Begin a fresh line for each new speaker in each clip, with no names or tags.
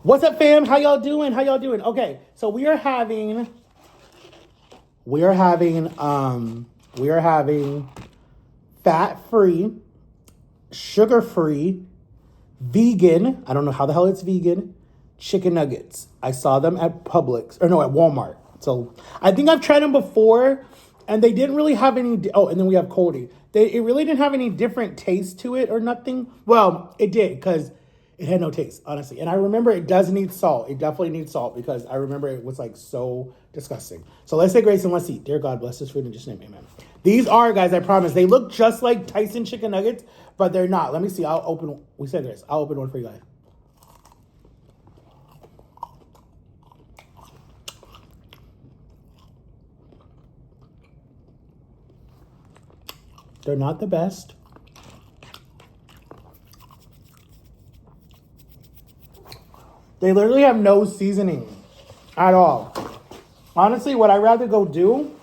What's up, fam? How y'all doing? How y'all doing? Okay, so we are having fat-free, sugar-free, vegan. I don't know how the hell it's vegan. Chicken nuggets. I saw them at Publix or no, at Walmart. So I think I've tried them before, and they didn't really have any. Oh, and then we have Cody. It really didn't have any different taste to it or nothing. Well, it did because it had no taste, honestly. And I remember it does need salt. It definitely needs salt because I remember it was like so disgusting. So let's say grace and let's eat. Dear God, bless this food in just name, amen. These are, guys, I promise. They look just like Tyson chicken nuggets, but they're not. Let me see. I'll open. We said grace. I'll open one for you guys. They're not the best. They literally have no seasoning at all. Honestly, what I'd rather go do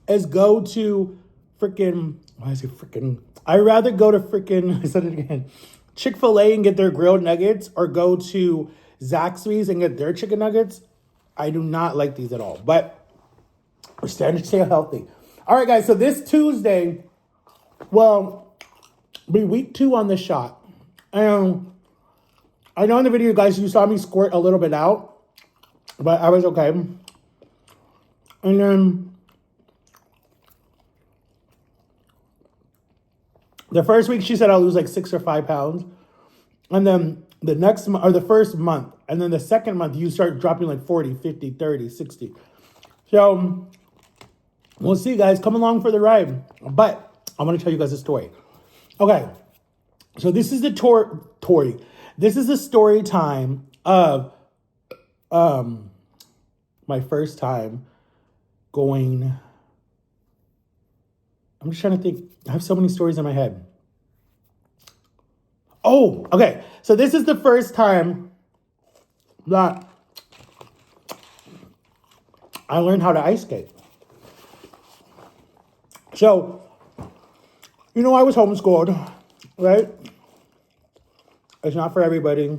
is go to freaking, why is it freaking? I'd rather go to freaking, I said it again, Chick-fil-A and get their grilled nuggets, or go to Zaxby's and get their chicken nuggets. I do not like these at all, but we're starting to stay healthy. All right, guys, so this Tuesday, well, be week 2 on the shot. And I know in the video, guys, you saw me squirt a little bit out, but I was okay. And then the first week, she said I'll lose like 6 or 5 pounds. And then the next month, or the first month, and then the second month, you start dropping like 40, 50, 30, 60. So we'll see, guys. Come along for the ride. But I'm going to tell you guys a story. Okay. So this is the Tory. This is the story time of my first time going. I'm just trying to think. I have so many stories in my head. Oh, okay. So this is the first time that I learned how to ice skate. So, you know, I was homeschooled, right? It's not for everybody.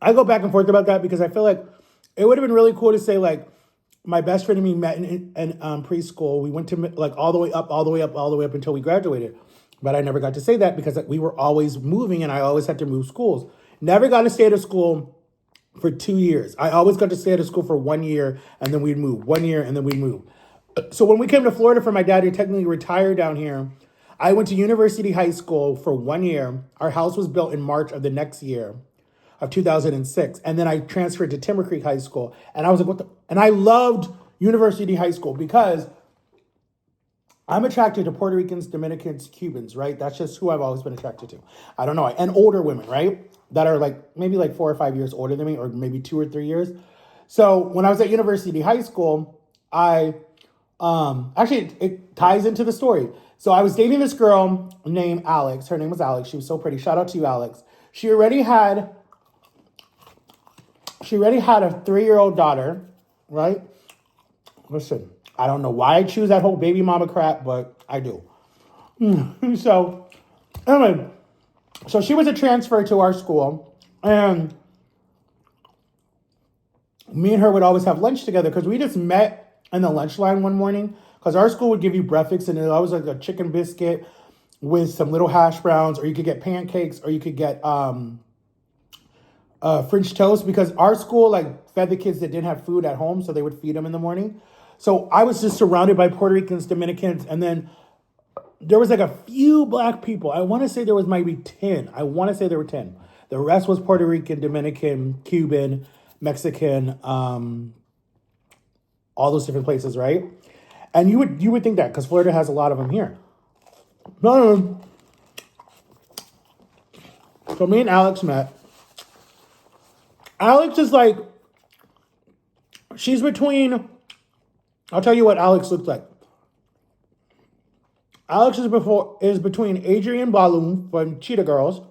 I go back and forth about that because I feel like it would have been really cool to say, like, my best friend and me met in preschool. We went to like all the way up until we graduated. But I never got to say that because we were always moving and I always had to move schools. Never got to stay at a school for 2 years. I always got to stay at a school for 1 year and then we'd move. 1 year and then we'd move. So when we came to Florida for my dad, who technically retired down here, I went to University High School for 1 year. Our house was built in March of the next year of 2006. And then I transferred to Timber Creek High School. And I was like, what the? And I loved University High School because I'm attracted to Puerto Ricans, Dominicans, Cubans, right? That's just who I've always been attracted to. I don't know. And older women, right? That are like maybe like 4 or 5 years older than me, or maybe 2 or 3 years. So when I was at University High School, actually it ties into the story. So I was dating this girl named Alex. Her name was Alex. She was so pretty. Shout out to you, Alex. She already had a 3-year-old daughter, right? Listen, I don't know why I choose that whole baby mama crap, but I do. So, anyway, so she was a transfer to our school, and me and her would always have lunch together because we just met in the lunch line one morning because our school would give you breakfast, and it was like a chicken biscuit with some little hash browns, or you could get pancakes, or you could get French toast, because our school like fed the kids that didn't have food at home, so they would feed them in the morning. So I was just surrounded by Puerto Ricans, Dominicans, and then there was like a few black people. I want to say there was maybe 10. I want to say there were 10. The rest was Puerto Rican, Dominican, Cuban, Mexican, all those different places, right? And you would think that because Florida has a lot of them here. No. So me and Alex met. Alex is like, she's between, I'll tell you what Alex looks like. Alex is between Adrienne Ballou from Cheetah Girls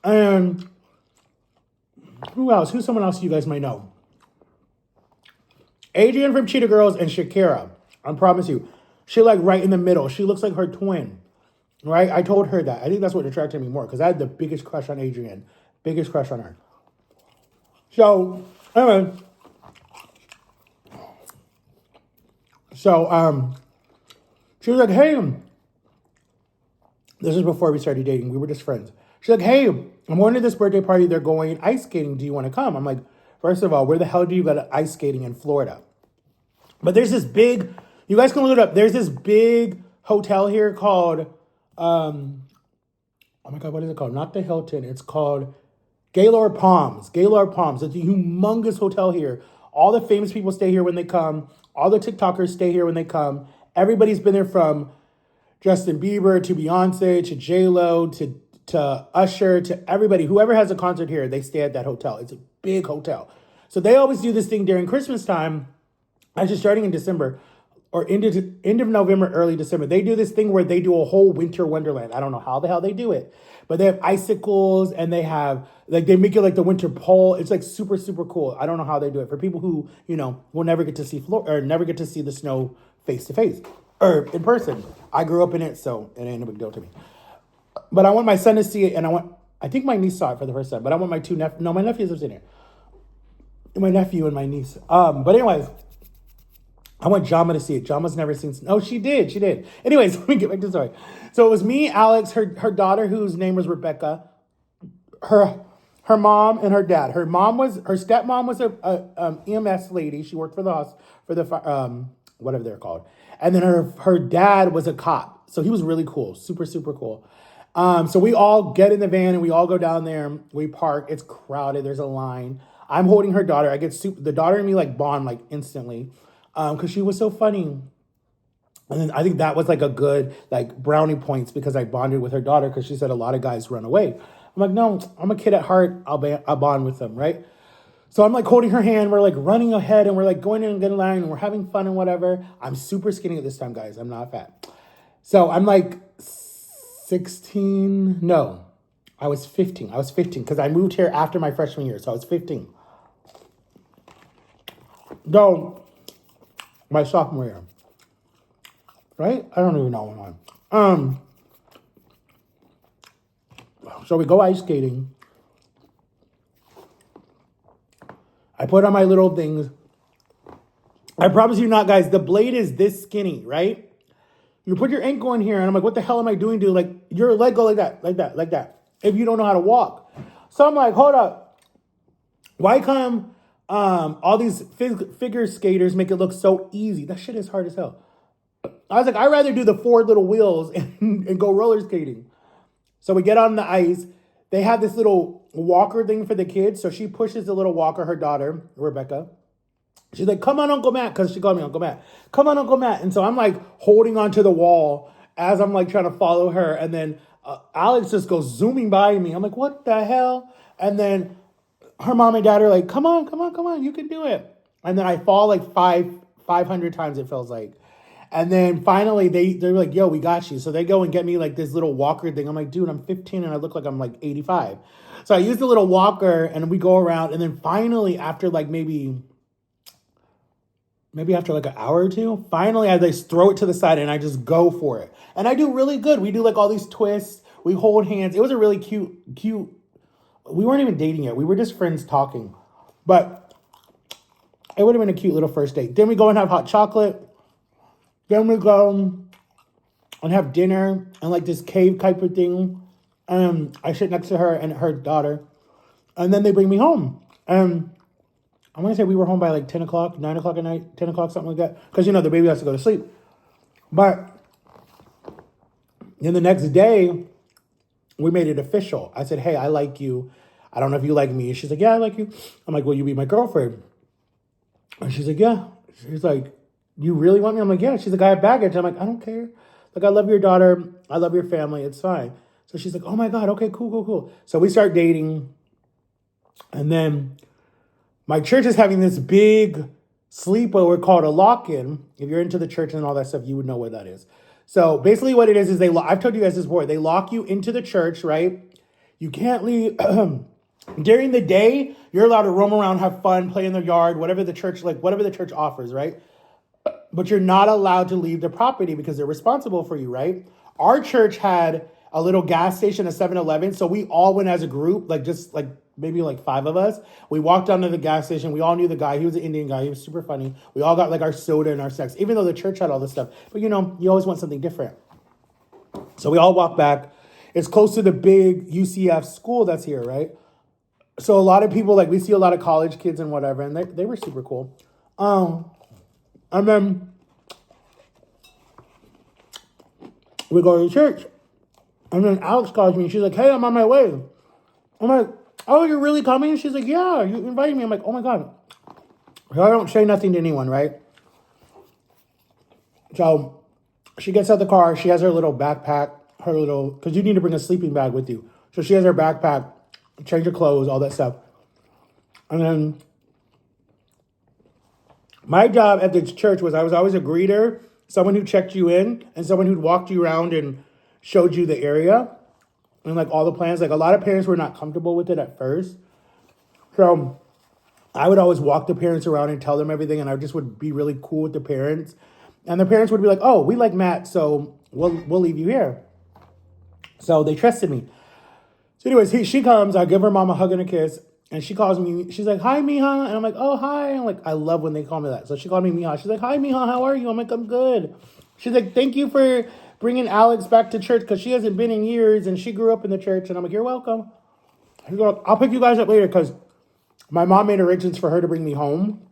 and who else? Who's someone else you guys might know? Adrienne from Cheetah Girls and Shakira. I promise you. She like right in the middle. She looks like her twin. right? I told her that. I think that's what attracted me more because I had the biggest crush on Adrienne, biggest crush on her. So anyway, she was like, "Hey," this is before we started dating. We were just friends. She's like, "Hey, I'm going to this birthday party. They're going ice skating. Do you want to come?" I'm like, first of all, where the hell do you go to ice skating in Florida? But there's this big, you guys can look it up. There's this big hotel here called, oh my God, what is it called? Not the Hilton. It's called Gaylord Palms. Gaylord Palms. It's a humongous hotel here. All the famous people stay here when they come. All the TikTokers stay here when they come. Everybody's been there from Justin Bieber to Beyonce to J-Lo to Usher to everybody. Whoever has a concert here, they stay at that hotel. It's a big hotel. So they always do this thing during Christmas time, actually starting in December or end of November, early December. They do this thing where they do a whole winter wonderland. I don't know how the hell they do it, but they have icicles and they have, like, they make it like the winter pole. It's like super, super cool. I don't know how they do it. For people who, will never get to see or never get to see the snow face to face or in person. I grew up in it, so it ain't a big deal to me. But I want my son to see it, and I think my niece saw it for the first time, but I want my two nephews, no, my nephews have seen it. My nephew and my niece. But anyways, I want Jama to see it. Jama's never seen. Oh, she did. Anyways, let me get back to the story. So it was me, Alex, her daughter, whose name was Rebecca, her mom, and her dad. Her stepmom was a EMS lady. She worked for the whatever they're called. And then her dad was a cop. So he was really cool. Super, super cool. So we all get in the van and we all go down there. We park. It's crowded. There's a line. I'm holding her daughter. The daughter and me like bond like instantly. Because she was so funny. And then I think that was like a good like brownie points because I bonded with her daughter because she said a lot of guys run away. I'm like, no, I'm a kid at heart. I'll bond with them, right? So I'm like holding her hand. We're like running ahead and we're like going in and getting line and we're having fun and whatever. I'm super skinny at this time, guys. I'm not fat. So I'm like 16. No, I was 15. I was 15 because I moved here after my freshman year. So I was 15. Though my sophomore year. Right? I don't even know what I'm. So we go ice skating. I put on my little things. I promise you not, guys, the blade is this skinny, right? You put your ankle in here, and I'm like, what the hell am I doing, dude? Like, your leg go like that, if you don't know how to walk. So I'm like, hold up. Why come all these figure skaters make it look so easy? That shit is hard as hell. I was like, I'd rather do the 4 little wheels and go roller skating. So we get on the ice. They have this little walker thing for the kids. So she pushes the little walker, her daughter, Rebecca. She's like, come on, Uncle Matt, because she called me Uncle Matt. Come on, Uncle Matt. And so I'm like holding onto the wall as I'm like trying to follow her. And then Alex just goes zooming by me. I'm like, what the hell? And then her mom and dad are like, come on, you can do it. And then I fall like 500 times, it feels like. And then finally they're like, yo, we got you. So they go and get me like this little walker thing. I'm like, dude, I'm 15 and I look like I'm like 85. So I use the little walker and we go around. And then finally after like maybe after like an hour or two, finally I just throw it to the side and I just go for it. And I do really good. We do like all these twists. We hold hands. It was a really cute. We weren't even dating yet. We were just friends talking. But it would have been a cute little first date. Then we go and have hot chocolate. Then we go and have dinner and like this cave type of thing. I sit next to her and her daughter. And then they bring me home. And I'm going to say we were home by like 10 o'clock, 9 o'clock at night, 10 o'clock, something like that. Because, the baby has to go to sleep. But then the next day, we made it official. I said, hey, I like you. I don't know if you like me. She's like, yeah, I like you. I'm like, will you be my girlfriend? And she's like, yeah. She's like, you really want me? I'm like, yeah. She's like, I have baggage. I'm like, I don't care. Like, I love your daughter. I love your family. It's fine. So she's like, oh my God. Okay, cool. So we start dating. And then my church is having this big sleepover called a lock-in. If you're into the church and all that stuff, you would know what that is. So basically what it is I've told you guys this before. They lock you into the church, right? You can't leave. During the day, you're allowed to roam around, have fun, play in the yard, whatever the church offers, right? But you're not allowed to leave the property because they're responsible for you, right? Our church had a little gas station, a 7-Eleven. So we all went as a group, like just like maybe like 5 of us. We walked down to the gas station. We all knew the guy. He was an Indian guy. He was super funny. We all got like our soda and our snacks, even though the church had all this stuff. But you know, you always want something different. So we all walked back. It's close to the big UCF school that's here, right? So a lot of people, like we see a lot of college kids and whatever, and they were super cool. And then we go to church. And then Alex calls me. She's like, hey, I'm on my way. I'm like, oh, you're really coming? She's like, yeah, you invited me. I'm like, oh my God. So I don't say nothing to anyone, right? So she gets out the car. She has her little backpack, because you need to bring a sleeping bag with you. So she has her backpack, change her clothes, all that stuff. And then my job at the church was I was always a greeter, someone who checked you in, and someone who'd walked you around and showed you the area and like all the plans. Like a lot of parents were not comfortable with it at first. So I would always walk the parents around and tell them everything, and I just would be really cool with the parents. And the parents would be like, oh, we like Matt, so we'll leave you here. So they trusted me. So anyways, she comes, I give her mom a hug and a kiss, and she calls me, she's like, hi, Miha. And I'm like, oh, hi. I'm like, I love when they call me that. So she called me Miha. She's like, hi, Miha, how are you? I'm like, I'm good. She's like, thank you for bringing Alex back to church, because she hasn't been in years, and she grew up in the church. And I'm like, you're welcome. She's like, I'll pick you guys up later, because my mom made arrangements for her to bring me home.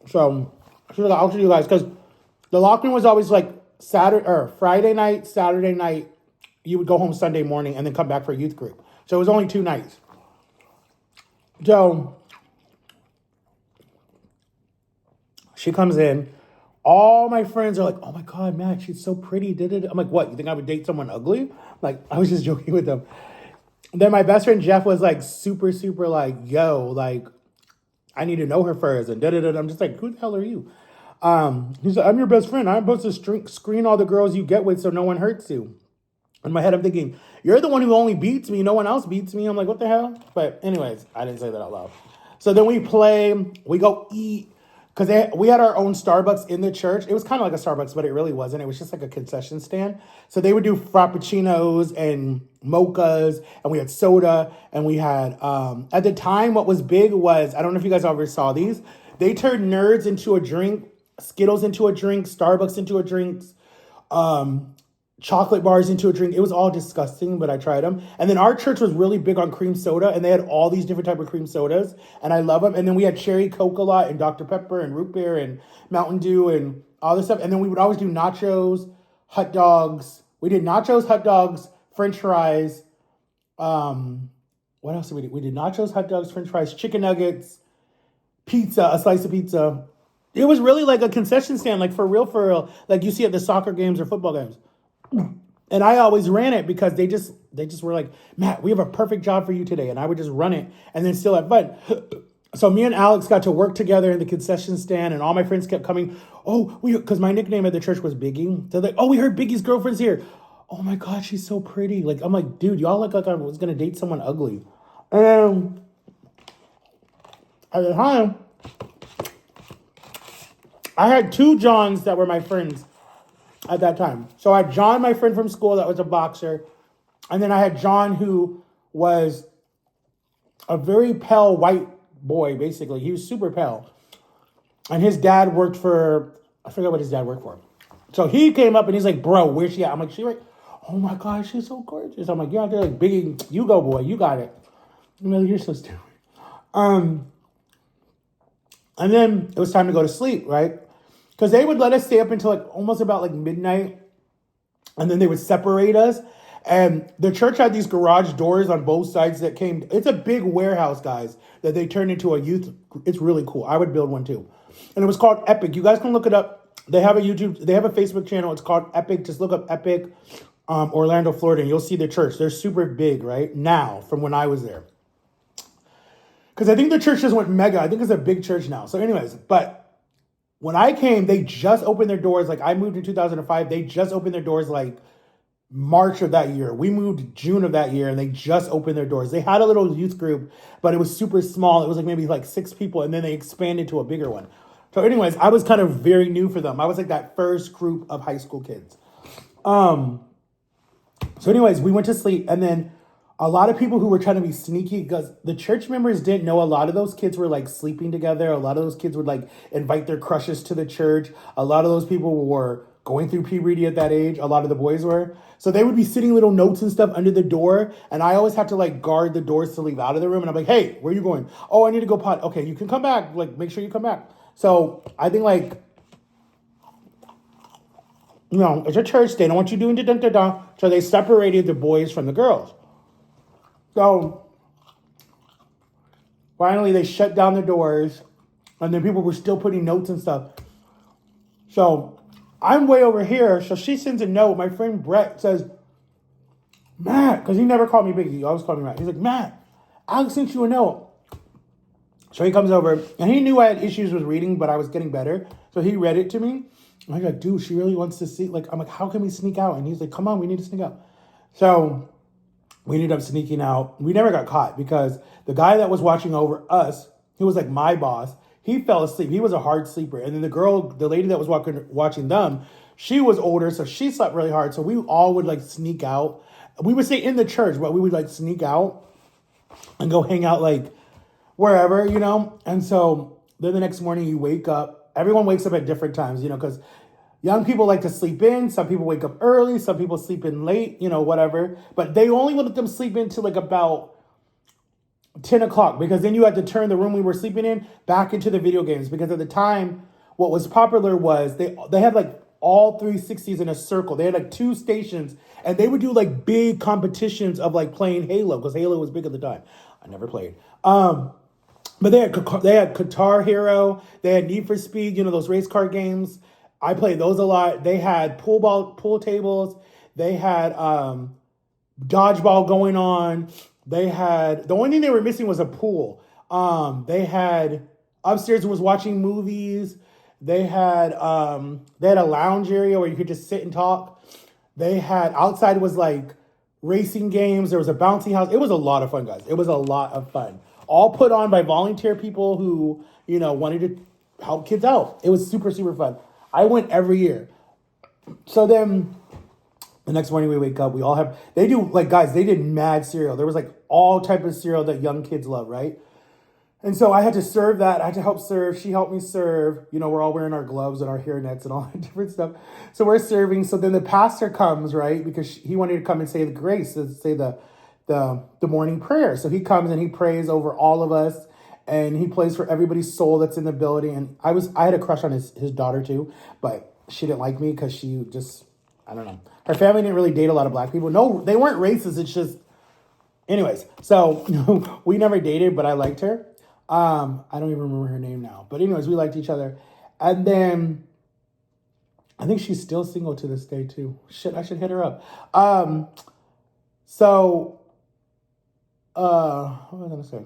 So she's like, I'll see you guys, because the lock-in was always like Friday night, Saturday night. You would go home Sunday morning and then come back for a youth group. So it was only 2 nights. So she comes in. All my friends are like, oh my God, Matt, she's so pretty. I'm like, what? You think I would date someone ugly? Like, I was just joking with them. Then my best friend Jeff was like super, super like, yo, like, I need to know her first. And I'm just like, who the hell are you? He's like, I'm your best friend. I'm supposed to screen all the girls you get with so no one hurts you. In my head, I'm thinking, you're the one who only beats me. No one else beats me. I'm like, what the hell? But anyways, I didn't say that out loud. So then we go eat. Because we had our own Starbucks in the church. It was kind of like a Starbucks, but it really wasn't. It was just like a concession stand. So they would do frappuccinos and mochas, and we had soda, and we had, at the time, what was big was, I don't know if you guys ever saw these, they turned Nerds into a drink, Skittles into a drink, Starbucks into a drink, chocolate bars into a drink. It was all disgusting, but I tried them. And then our church was really big on cream soda, and they had all these different type of cream sodas, and I love them. And then we had cherry Coke a lot, and Dr. Pepper, and root beer, and Mountain Dew, and all this stuff. And then we would always do nachos, hot dogs. We did nachos, hot dogs, French fries. What else did we do? We did nachos, hot dogs, French fries, chicken nuggets, pizza, a slice of pizza. It was really like a concession stand, like for real, like you see at the soccer games or football games. And I always ran it because they just were like, Matt, we have a perfect job for you today. And I would just run it and then still have fun. So me and Alex got to work together in the concession stand, and all my friends kept coming. Oh, because my nickname at the church was Biggie. So they're like, oh, we heard Biggie's girlfriend's here. Oh my God, she's so pretty. Like, I'm like, dude, y'all look like I was going to date someone ugly. And at the time, I had 2 Johns that were my friends at that time. So I had John, my friend from school that was a boxer. And then I had John, who was a very pale white boy, basically. He was super pale. And his dad worked for, I forget what his dad worked for. So he came up and he's like, bro, where's she at? I'm like, she right? Oh my God, she's so gorgeous. I'm like, you're out there like, Biggie, you go, boy, you got it. I'm like, you're so stupid. And then it was time to go to sleep, right? Because they would let us stay up until like almost about like midnight, and then they would separate us. And the church had these garage doors on both sides that came. It's a big warehouse, guys, that they turned into a youth. It's really cool. I would build one too. And it was called Epic. You guys can look it up. They have a Facebook channel. It's called Epic. Just look up Epic, Orlando, Florida, and you'll see the church. They're super big right now from when I was there. Because I think the church just went mega. I think it's a big church now. So anyways, but when I came, they just opened their doors. Like, I moved in 2005. They just opened their doors like March of that year. We moved June of that year, and they just opened their doors. They had a little youth group, but it was super small. It was like maybe like 6 people, and then they expanded to a bigger one. So anyways, I was kind of very new for them. I was like that first group of high school kids. So anyways, we went to sleep, and then a lot of people who were trying to be sneaky, because the church members didn't know a lot of those kids were like sleeping together. A lot of those kids would like invite their crushes to the church. A lot of those people were going through puberty at that age. A lot of the boys were. So they would be sitting little notes and stuff under the door. And I always have to like guard the doors to leave out of the room. And I'm like, hey, where are you going? Oh, I need to go pot. Okay, you can come back. Like, make sure you come back. So I think like, you know, it's a church. They don't want you doing da-dun-da-dun. So they separated the boys from the girls. So finally they shut down the doors, and then people were still putting notes and stuff. So I'm way over here. So she sends a note. My friend Brett says, Matt, because he never called me Biggie. He always called me Matt. He's like, Matt, Alex sent you a note. So he comes over, and he knew I had issues with reading, but I was getting better. So he read it to me. I'm like, dude, she really wants to see. Like, I'm like, how can we sneak out? And he's like, come on, we need to sneak out. So we ended up sneaking out. We never got caught because the guy that was watching over us, he was like my boss. He fell asleep. He was a hard sleeper. And then the lady that was watching them, she was older, so she slept really hard. So we all would like sneak out. We would stay in the church, but we would like sneak out and go hang out like wherever, you know? And so then the next morning you wake up. Everyone wakes up at different times, you know, because young people like to sleep in. Some people wake up early. Some people sleep in late, you know, whatever. But they only let them sleep in till like about 10 o'clock, because then you had to turn the room we were sleeping in back into the video games. Because at the time, what was popular was they had like all 360s in a circle. They had like 2 stations, and they would do like big competitions of like playing Halo, because Halo was big at the time. I never played. But they had Guitar Hero, they had Need for Speed, you know, those race car games. I played those a lot. They had pool tables. They had dodgeball going on. They had, the only thing they were missing was a pool. They had, upstairs was watching movies. They had a lounge area where you could just sit and talk. They had, outside was like racing games. There was a bouncy house. It was a lot of fun, guys. It was a lot of fun. All put on by volunteer people who, you know, wanted to help kids out. It was super, super fun. I went every year. So then the next morning we wake up, we all have, they do, like, guys, they did mad cereal. There was like all type of cereal that young kids love, right? And so I had to serve that. I had to help serve. She helped me serve. You know, we're all wearing our gloves and our hairnets and all that different stuff. So we're serving. So then the pastor comes, right? Because he wanted to come and say the grace, say the morning prayer. So he comes and he prays over all of us, and he plays for everybody's soul that's in the building. And I had a crush on his daughter too, but she didn't like me because she just, I don't know. Her family didn't really date a lot of black people. No, they weren't racist. It's just, anyways. So we never dated, but I liked her. I don't even remember her name now, but anyways, we liked each other. And then I think she's still single to this day too. Shit, I should hit her up. What was I gonna say?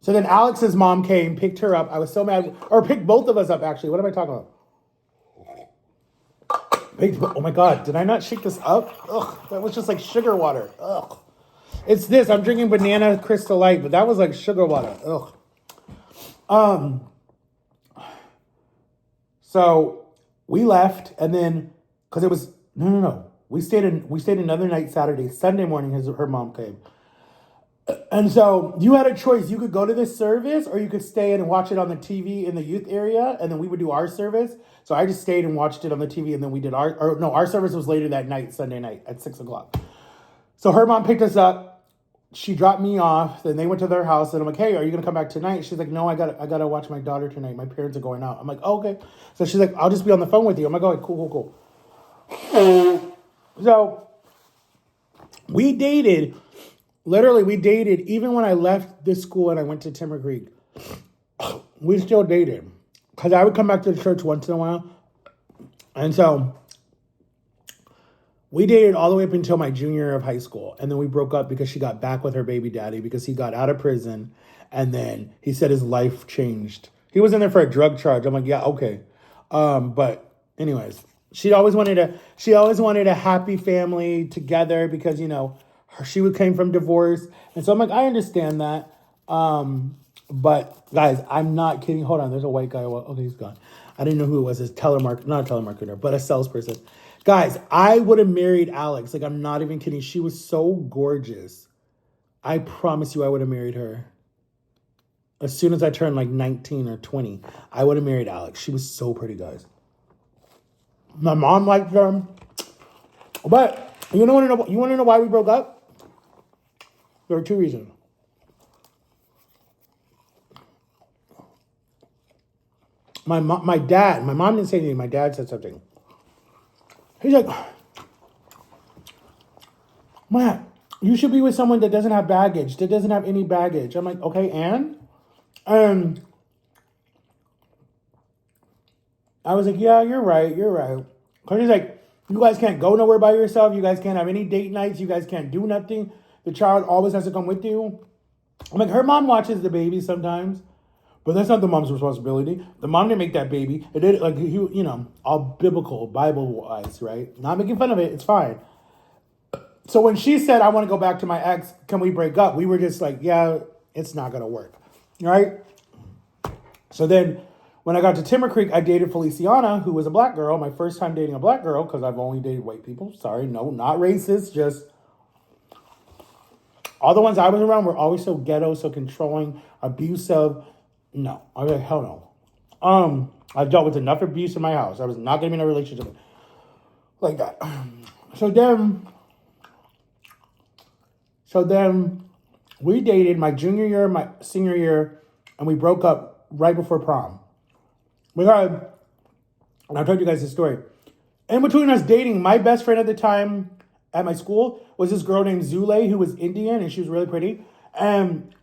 So then Alex's mom came, picked her up. I was so mad, or picked both of us up, actually. What am I talking about? Oh my God, did I not shake this up? Ugh, that was just like sugar water. Ugh. It's this, I'm drinking banana Crystal Light, but that was like sugar water. Ugh. So we left, and then, because it was, no. We stayed another night Saturday. Sunday morning, her mom came. And so you had a choice. You could go to this service, or you could stay in and watch it on the TV in the youth area, and then we would do our service. So I just stayed and watched it on the TV, and then we did our service was later that night, Sunday night at 6 o'clock. So her mom picked us up. She dropped me off. Then they went to their house, and I'm like, hey, are you going to come back tonight? She's like, no, I gotta watch my daughter tonight. My parents are going out. I'm like, oh, okay. So she's like, I'll just be on the phone with you. I'm like, oh, cool. So we dated. Literally, we dated even when I left this school and I went to Timber Creek. We still dated. Because I would come back to the church once in a while. And so we dated all the way up until my junior year of high school. And then we broke up because she got back with her baby daddy because he got out of prison. And then he said his life changed. He was in there for a drug charge. I'm like, yeah, okay. But anyways, she always wanted a happy family together because, you know, she came from divorce. And so I'm like, I understand that. But guys, I'm not kidding. Hold on. There's a white guy. Okay, he's gone. I didn't know who it was. Not a telemarketer, but a salesperson. Guys, I would have married Alex. Like, I'm not even kidding. She was so gorgeous. I promise you I would have married her. As soon as I turned like 19 or 20, I would have married Alex. She was so pretty, guys. My mom liked her. But you want to know why we broke up? There were two reasons. My mom didn't say anything. My dad said something. He's like, Matt, you should be with someone that doesn't have baggage, that doesn't have any baggage. I'm like, okay, and I was like, yeah, you're right. Because he's like, you guys can't go nowhere by yourself. You guys can't have any date nights. You guys can't do nothing. The child always has to come with you. I'm like, her mom watches the baby sometimes, but that's not the mom's responsibility. The mom didn't make that baby. It did, like, all biblical, Bible-wise, right? Not making fun of it. It's fine. So when she said, I want to go back to my ex, can we break up? We were just like, yeah, it's not going to work, right? So then when I got to Timber Creek, I dated Feliciana, who was a black girl. My first time dating a black girl, because I've only dated white people. Sorry, no, not racist. Just all the ones I was around were always so ghetto, so controlling, abusive. No, I was like, hell no. I dealt with enough abuse in my house. I was not going to be in a relationship like that. So then we dated my junior year, my senior year, and we broke up right before prom. And I'll tell you guys this story. In between us dating, my best friend at the time at my school was this girl named Zule, who was Indian, and she was really pretty. And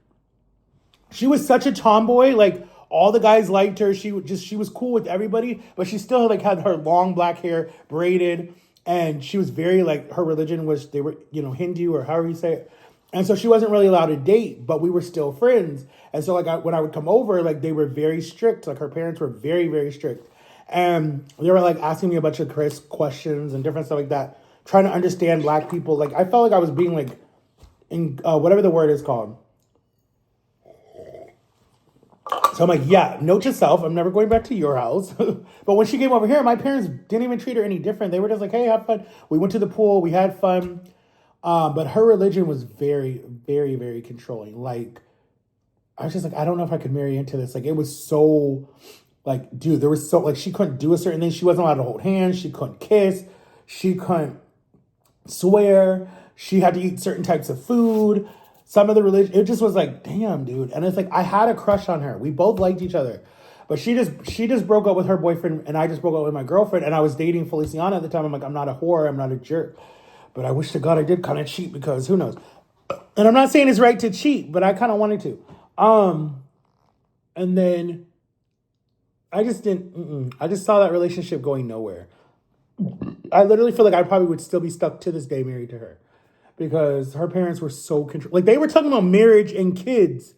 she was such a tomboy. Like, all the guys liked her. She was cool with everybody, but she still had her long black hair braided. And she was very, like, her religion was, they were, Hindu or however you say it. And so she wasn't really allowed to date, but we were still friends. And so, like, when I would come over, like, they were very strict. Like, her parents were very, very strict. And they were, like, asking me a bunch of questions and different stuff like that, trying to understand black people. Like, I felt like I was being, like, in whatever the word is called. So I'm like, yeah, note to self, I'm never going back to your house. But when she came over here, my parents didn't even treat her any different. They were just like, hey, have fun. We went to the pool. We had fun. But her religion was very, very, very controlling. Like, I was just like, I don't know if I could marry into this. Like, it was so, like, dude, there was so, like, she couldn't do a certain thing. She wasn't allowed to hold hands. She couldn't kiss. She couldn't swear. She had to eat certain types of food. Some of the religion, it just was like, damn, dude. And it's like, I had a crush on her. We both liked each other. But she just broke up with her boyfriend, and I just broke up with my girlfriend, and I was dating Feliciana at the time. I'm like, I'm not a whore. I'm not a jerk. But I wish to God I did kind of cheat, because who knows? And I'm not saying it's right to cheat, but I kind of wanted to. And then I just didn't, I just saw that relationship going nowhere. I literally feel like I probably would still be stuck to this day married to her, because her parents were so like, they were talking about marriage and kids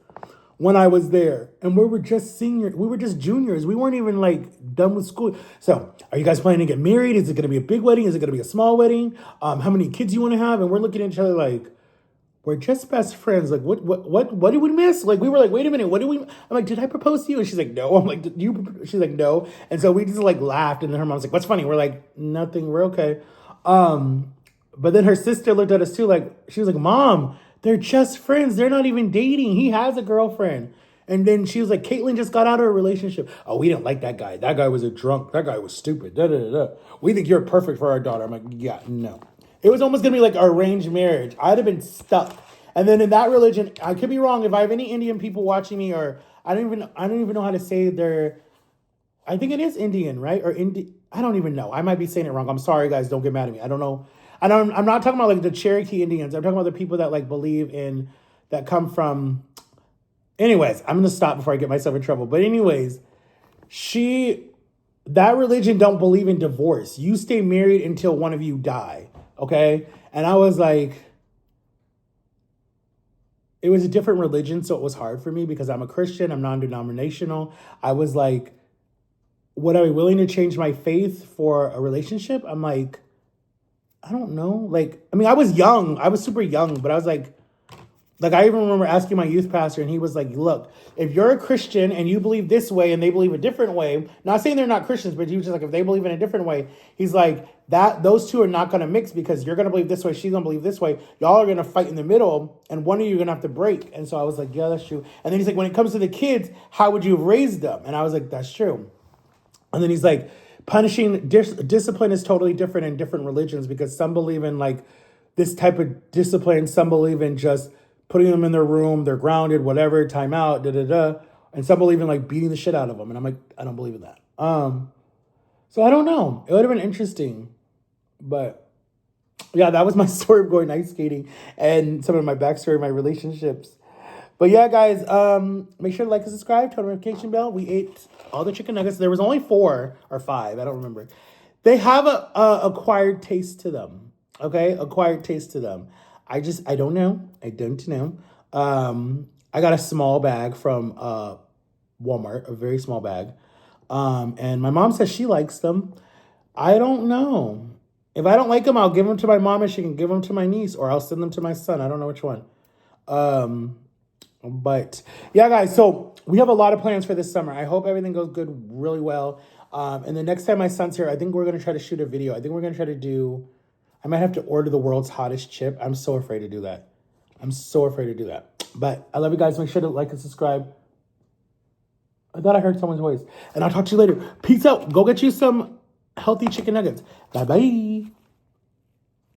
when I was there, and we were just juniors. We weren't even, like, done with school. So, are you guys planning to get married? Is it going to be a big wedding? Is it going to be a small wedding? How many kids you want to have? And we're looking at each other like, we're just best friends. Like, what did we miss? Like, we were like, wait a minute, I'm like, did I propose to you? And she's like, no. I'm like, did you? She's like, no. And so we just, like, laughed, and then her mom's like, what's funny? We're like, nothing. We're okay. But then her sister looked at us too, like, she was like, Mom, they're just friends. They're not even dating. He has a girlfriend. And then she was like, Caitlyn just got out of a relationship. Oh, we didn't like that guy. That guy was a drunk. That guy was stupid. Da, da, da, da. We think you're perfect for our daughter. I'm like, yeah, no. It was almost going to be like arranged marriage. I'd have been stuck. And then in that religion, I could be wrong. If I have any Indian people watching me, or I don't even know how to say their, I think it is Indian, right? Or I don't even know. I might be saying it wrong. I'm sorry, guys. Don't get mad at me. I don't know. I'm not talking about, like, the Cherokee Indians. I'm talking about the people that, like, believe in, that come from, anyways, I'm going to stop before I get myself in trouble. But anyways, that religion don't believe in divorce. You stay married until one of you die, okay? And I was like, it was a different religion, so it was hard for me because I'm a Christian. I'm non-denominational. I was like, would I be willing to change my faith for a relationship? I'm like, I don't know. Like, I mean, I was young. I was super young, but I was like, Like, I even remember asking my youth pastor, and he was like, look, if you're a Christian and you believe this way and they believe a different way, not saying they're not Christians, but he was just like, if they believe in a different way, he's like, that those two are not going to mix because you're going to believe this way, she's going to believe this way. Y'all are going to fight in the middle, and one of you are going to have to break. And so I was like, yeah, that's true. And then he's like, when it comes to the kids, how would you have raised them? And I was like, that's true. And then he's like, punishing discipline is totally different in different religions because some believe in like this type of discipline, some believe in just putting them in their room, they're grounded, whatever, time out, and some believe in like beating the shit out of them. And I'm like, I don't believe in that. So I don't know. It would have been interesting, but yeah, that was my story of going ice skating and some of my backstory of my relationships. But yeah, guys, make sure to like and subscribe, turn on the notification bell. We ate all the chicken nuggets. There was only 4 or 5. I don't remember. They have a acquired taste to them. Okay, acquired taste to them. I don't know. I don't know. I got a small bag from Walmart, a very small bag. And my mom says she likes them. I don't know. If I don't like them, I'll give them to my mom and she can give them to my niece, or I'll send them to my son. I don't know which one. But yeah, guys, so we have a lot of plans for this summer. I hope everything goes good, really well. And the next time my son's here, I think we're going to try to shoot a video. I think we're going to try to do, I might have to order the world's hottest chip. I'm so afraid to do that. I'm so afraid to do that. But I love you guys. Make sure to like and subscribe. I thought I heard someone's voice. And I'll talk to you later. Peace out. Go get you some healthy chicken nuggets. Bye-bye.